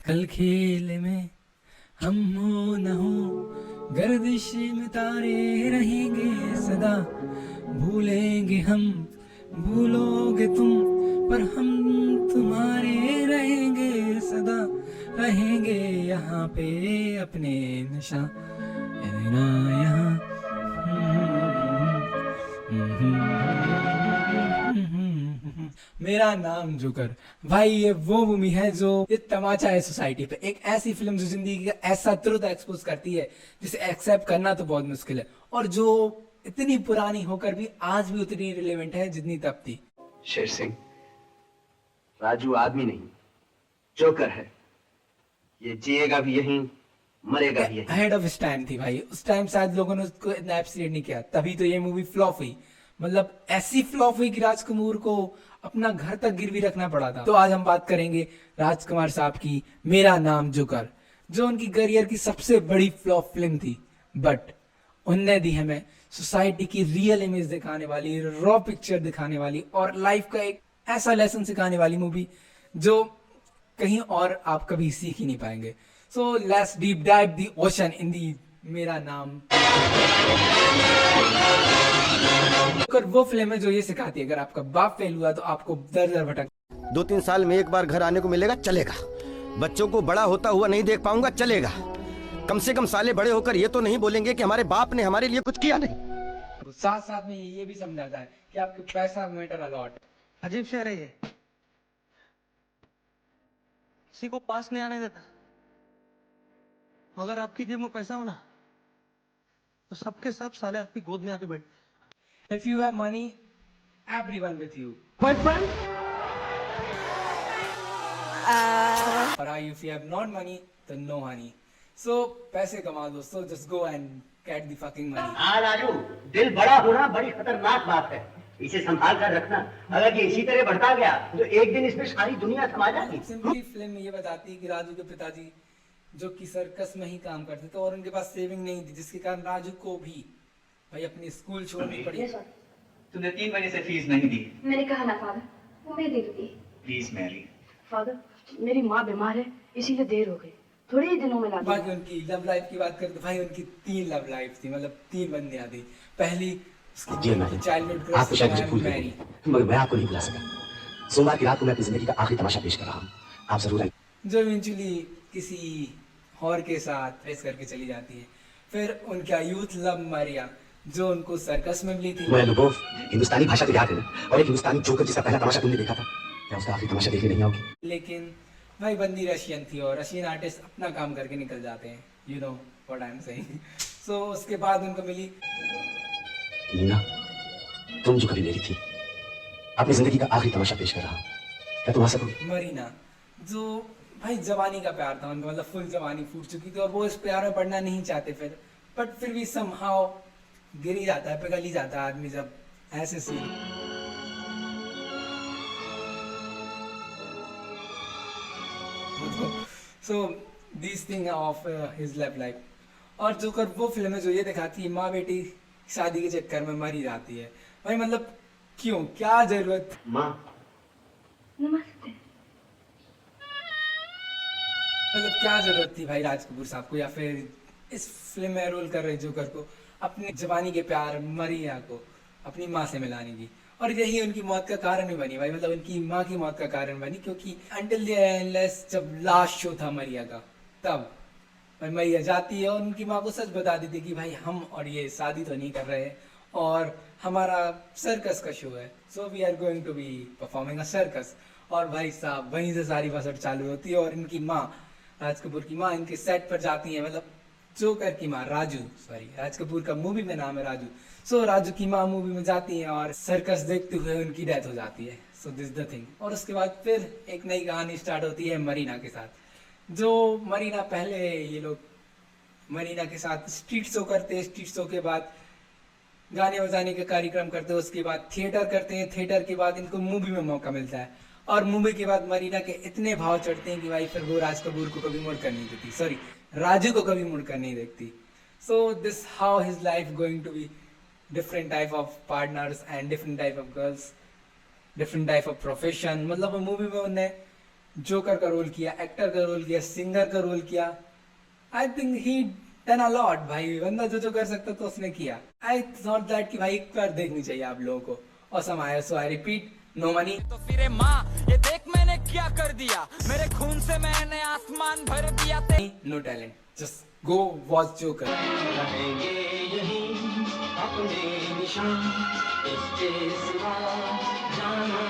कल खेल में हम हो न हो, गर्दिश में तारे रहेंगे सदा। भूलेंगे हम, भूलोगे तुम, पर हम तुम्हारे रहेंगे सदा। रहेंगे यहाँ पे अपने नशा, रहना यहाँ। मेरा नाम जोकर। भाई ये वो मूवी है जो ये तमाचा है सोसाइटी पे, एक ऐसी फिल्म जो जिंदगी का ऐसा ट्रुथ एक्सपोज करती है जिसे एक्सेप्ट करना तो बहुत मुश्किल है, और जो इतनी पुरानी होकर भी आज भी उतनी रिलेवेंट है जितनी तब थी। शेर सिंह, राजू आदमी नहीं जोकर है। ये जिएगा भी यहीं, मरेगा भी यहीं। अहेड ऑफ इस टाइम थी भाई, उस टाइम शायद लोगों ने उसको इतना एप्रिशिएट नहीं किया, तभी तो ये मूवी फ्लॉप हुई। मतलब ऐसी फ्लॉप हुई कि राजकुमार को अपना घर तक गिरवी रखना पड़ा था। तो आज हम बात करेंगे राजकुमार साहब की मेरा नाम जोकर, जो उनकी करियर की सबसे बड़ी फ्लॉप फिल्म थी, बट उनने दी हमें सोसाइटी की रियल इमेज दिखाने वाली, रॉ पिक्चर दिखाने वाली और लाइफ का एक ऐसा लेसन सिखाने वाली मूवी जो कहीं और आप कभी सीख ही नहीं पाएंगे। So let's deep dive the ocean in the मेरा नाम। और वो फिल्म है जो ये सिखाती है अगर आपका बाप फेल हुआ तो आपको दर दर भटक। 2-3 साल में एक बार घर आने को मिलेगा, चलेगा। बच्चों को बड़ा होता हुआ नहीं देख पाऊंगा, चलेगा। कम से कम साले बड़े होकर ये तो नहीं बोलेंगे कि हमारे बाप ने हमारे लिए कुछ किया नहीं। साथ साथ में ये भी समझाता है कि आपके पैसा मैटर अलॉट। अजीब शहर है ये, किसी को पास नहीं आने देता। अगर आपकी जेब में पैसा हो ना तो सबके सब साले आपकी गोद में आके बैठ। If you have money, everyone with you. और if you have not money, then no honey. So पैसे कमा दोस्तों, just go and get the fucking money. हाँ राजू, दिल बड़ा होना बड़ी खतरनाक बात है, इसे संभाल कर रखना। अगर ये इसी तरह बढ़ता गया तो एक दिन इसमें सारी दुनिया थमा जाएगी। सिंपली फिल्म में ये बताती है कि राजू के पिताजी जो कि सर्कस में ही काम करते थे और उनके पास सेविंग नहीं थी, जिसके कारण राजू को भी भाई अपनी स्कूल छोड़नी पड़ी। तूने 3 महीने से फीस नहीं दी। मैंने कहा ना फादर, वो मैं दे दूंगी। Please Mary. फादर, मेरी माँ बीमार है इसीलिए देर हो गई, थोड़े ही दिनों में ला दूंगी। बाकी उनकी लव लाइफ की बात करते भाई, उनकी 3 लव लाइफ थी, मतलब 3 बंदियां थी। पहली उसकी चाइल्डहुड क्रश आपको शायद मुझे भूल मैरी, गई, मगर मैं आपको नहीं भुला सका। सोमवार की रात को मैं अपनी जिंदगी का आखिरी तमाशा पेश कर रहा हूँ, आप जरूर आइए। जो इवेंचुअली किसी और के साथ रेस करके चली जाती है। फिर उनका यूथ लव मारिया जो उनको सर्कस में मिली थी। मैं लुबोव, हिंदुस्तानी भाषा तो याद है ना, और एक हिंदुस्तानी जोकर जिसका पहला तमाशा तुमने देखा था, क्या उसका आखिरी तमाशा देखने नहीं आओगी? लेकिन भाई बंदी रशियन थी और रशियन आर्टिस्ट अपना काम करके निकल जाते हैं, you know what I am saying. So उसके बाद उनको मिली लीना, तुम जो कभी मेरी थी, अपनी जिंदगी का आखिरी तमाशा पेश कर रहा हूँ, क्या तुम आ सकोगी? मरीना, जो भाई जवानी का प्यार था उनका, मतलब फुल जवानी फूट चुकी थी और वो इस प्यार में पड़ना नहीं चाहते फिर, बट फिर भी समहाउ गिर ही जाता है, पिघल ही जाता है आदमी जब ऐसे scene. So this thing of his love life. और जोकर वो फिल्म है जो ये दिखाती है माँ बेटी शादी के चक्कर में मर ही जाती है। भाई मतलब क्यों, क्या जरूरत? माँ, नमस्ते। मतलब क्या जरूरत थी भाई राज कपूर साहब को या फिर इस फिल्म में रोल कर रहे जोकर को अपने जवानी के प्यार मरिया को अपनी माँ से मिलाने की, और यही उनकी मौत का कारण भी बनी भाई, मतलब उनकी माँ की मौत का कारण बनी, क्योंकि अंटिल अनलेस जब लास्ट शो था मरिया का तब भाई मरिया जाती है और उनकी माँ को सच बता देती कि भाई हम और ये शादी तो नहीं कर रहे और हमारा सर्कस का शो है, so we are going to be performing a circus. और भाई साहब वहीं से सारी बसट चालू होती है और इनकी माँ, राज कपूर की माँ इनके सेट पर जाती है, मतलब जोकर की माँ राजू, सॉरी राज कपूर का मूवी में नाम है राजू। सो राजू की माँ मूवी में जाती है और सर्कस देखते हुए उनकी डेथ हो जाती है। So this the thing. और उसके बाद फिर एक नई कहानी स्टार्ट होती है मरीना के साथ, जो मरीना पहले ये लोग मरीना के साथ स्ट्रीट शो करते हैं, स्ट्रीट शो के बाद गाने बजाने का कार्यक्रम करते हैं, उसके बाद थिएटर करते हैं, थिएटर के बाद इनको मूवी में मौका मिलता है और मूवी के बाद मरीना के इतने भाव चढ़ते हैं कि भाई फिर वो राज कपूर को कभी मुड़ कर नहीं देती, सॉरी राजू को कभी मुड़ कर नहीं देखती। So this how his life going to be, different type of partners and different type of girls, different type of profession. मतलब मूवी में उन्हें जोकर का रोल किया, एक्टर का रोल किया, सिंगर का रोल किया। I think he done a lot भाई, बंदा जो जो कर सकता तो उसने किया। आई थॉट दैट कि भाई एक बार देखनी चाहिए आप लोगों को। ऑसम आया, सो आई रिपीट, नो मनी। तो फिर माँ ये देख मैंने क्या कर दिया, मेरे खून से मैंने आसमान भर दिया। No talent, just go watch Joker. रहेंगे यहीं अपने निशान, इसके सिवा जाना